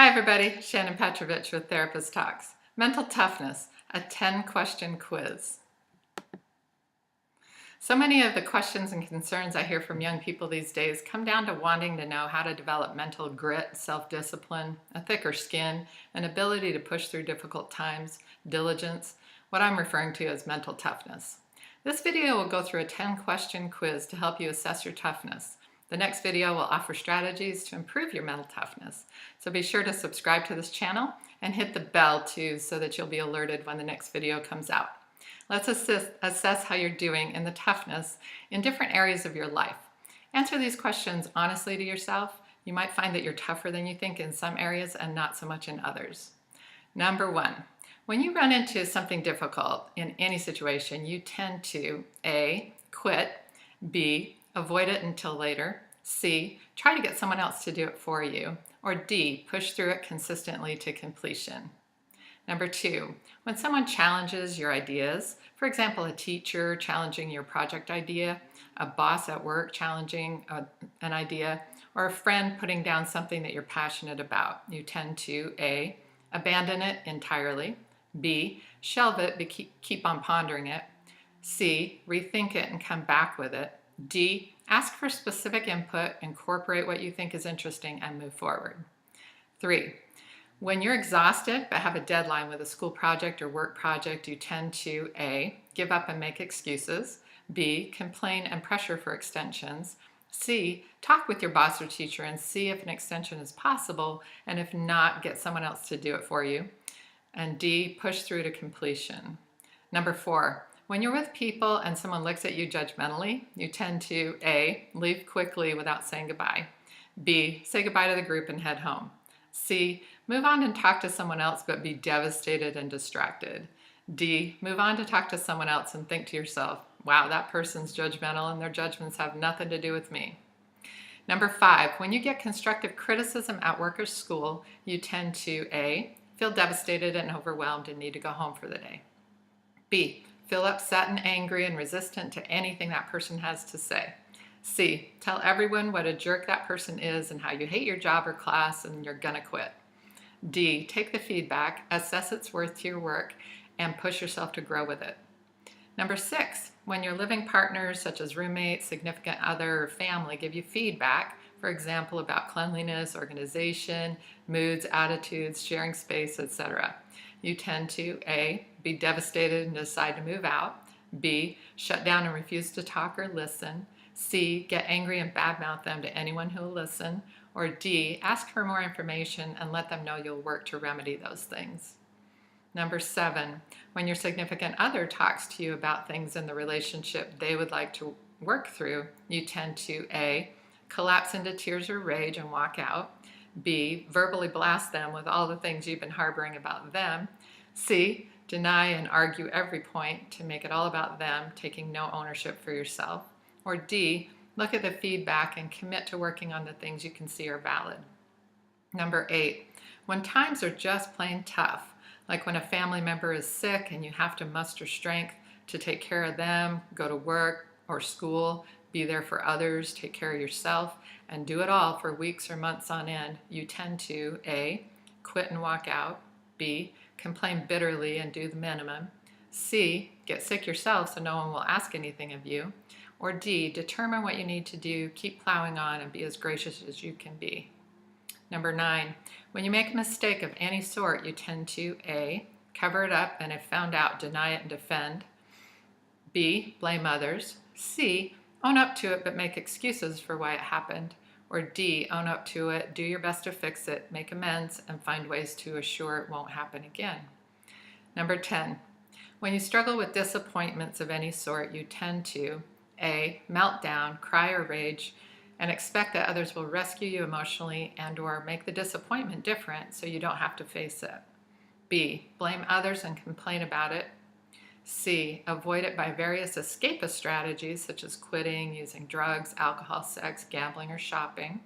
Hi everybody, Shannon Petrovich with Therapist Talks. Mental Toughness, a 10-question quiz. So many of the questions and concerns I hear from young people these days come down to wanting to know how to develop mental grit, self-discipline, a thicker skin, an ability to push through difficult times, diligence, what I'm referring to as mental toughness. This video will go through a 10-question quiz to help you assess your toughness. The next video will offer strategies to improve your mental toughness. So be sure to subscribe to this channel and hit the bell too so that you'll be alerted when the next video comes out. Let's assess how you're doing in the toughness in different areas of your life. Answer these questions honestly to yourself. You might find that you're tougher than you think in some areas and not so much in others. Number 1, when you run into something difficult in any situation, you tend to A, quit, B, avoid it until later, C, try to get someone else to do it for you, or D, push through it consistently to completion. Number 2, when someone challenges your ideas, for example, a teacher challenging your project idea, a boss at work challenging an idea, or a friend putting down something that you're passionate about, you tend to A, abandon it entirely, B, shelve it but keep on pondering it, C, rethink it and come back with it, D, ask for specific input, incorporate what you think is interesting, and move forward. 3, when you're exhausted but have a deadline with a school project or work project, you tend to A, give up and make excuses, B, complain and pressure for extensions, C, talk with your boss or teacher and see if an extension is possible, and if not, get someone else to do it for you, and D, push through to completion. Number 4, when you're with people and someone looks at you judgmentally, you tend to A, leave quickly without saying goodbye, B, say goodbye to the group and head home, C, move on and talk to someone else but be devastated and distracted, D, move on to talk to someone else and think to yourself, wow, that person's judgmental and their judgments have nothing to do with me. Number 5, when you get constructive criticism at work or school, you tend to A, feel devastated and overwhelmed and need to go home for the day, B, feel upset and angry and resistant to anything that person has to say, C, tell everyone what a jerk that person is and how you hate your job or class and you're gonna quit, D, take the feedback, assess its worth to your work, and push yourself to grow with it. Number 6, when your living partners such as roommates, significant other, or family give you feedback, for example, about cleanliness, organization, moods, attitudes, sharing space, etc., you tend to A, be devastated and decide to move out, B, shut down and refuse to talk or listen, C, get angry and badmouth them to anyone who will listen, or D, ask for more information and let them know you'll work to remedy those things. Number 7, when your significant other talks to you about things in the relationship they would like to work through, you tend to A, collapse into tears or rage and walk out, B, verbally blast them with all the things you've been harboring about them, C, deny and argue every point to make it all about them, taking no ownership for yourself, or D, look at the feedback and commit to working on the things you can see are valid. Number 8, when times are just plain tough, like when a family member is sick and you have to muster strength to take care of them, go to work or school, be there for others, take care of yourself, and do it all for weeks or months on end, you tend to A, quit and walk out, B, complain bitterly and do the minimum, C, get sick yourself so no one will ask anything of you, or D, determine what you need to do, keep plowing on, and be as gracious as you can be. Number 9, when you make a mistake of any sort, you tend to A, cover it up and if found out, deny it and defend, B, blame others, C, own up to it but make excuses for why it happened, or D, own up to it, do your best to fix it, make amends, and find ways to assure it won't happen again. Number 10, when you struggle with disappointments of any sort, you tend to A, melt down, cry or rage, and expect that others will rescue you emotionally and or make the disappointment different so you don't have to face it. B, blame others and complain about it. C, avoid it by various escapist strategies such as quitting, using drugs, alcohol, sex, gambling, or shopping.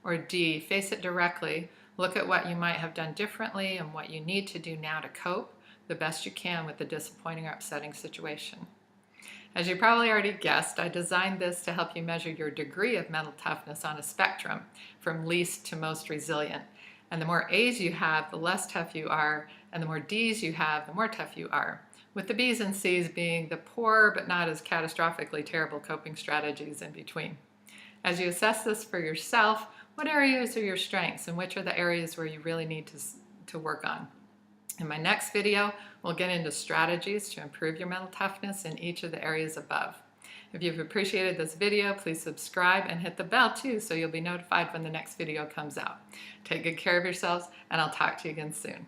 Or D, face it directly, look at what you might have done differently and what you need to do now to cope the best you can with the disappointing or upsetting situation. As you probably already guessed, I designed this to help you measure your degree of mental toughness on a spectrum from least to most resilient. And the more A's you have, the less tough you are, and the more D's you have, the more tough you are. With the B's and C's being the poor but not as catastrophically terrible coping strategies in between. As you assess this for yourself, what areas are your strengths and which are the areas where you really need to work on? In my next video, we'll get into strategies to improve your mental toughness in each of the areas above. If you've appreciated this video, please subscribe and hit the bell too so you'll be notified when the next video comes out. Take good care of yourselves, and I'll talk to you again soon.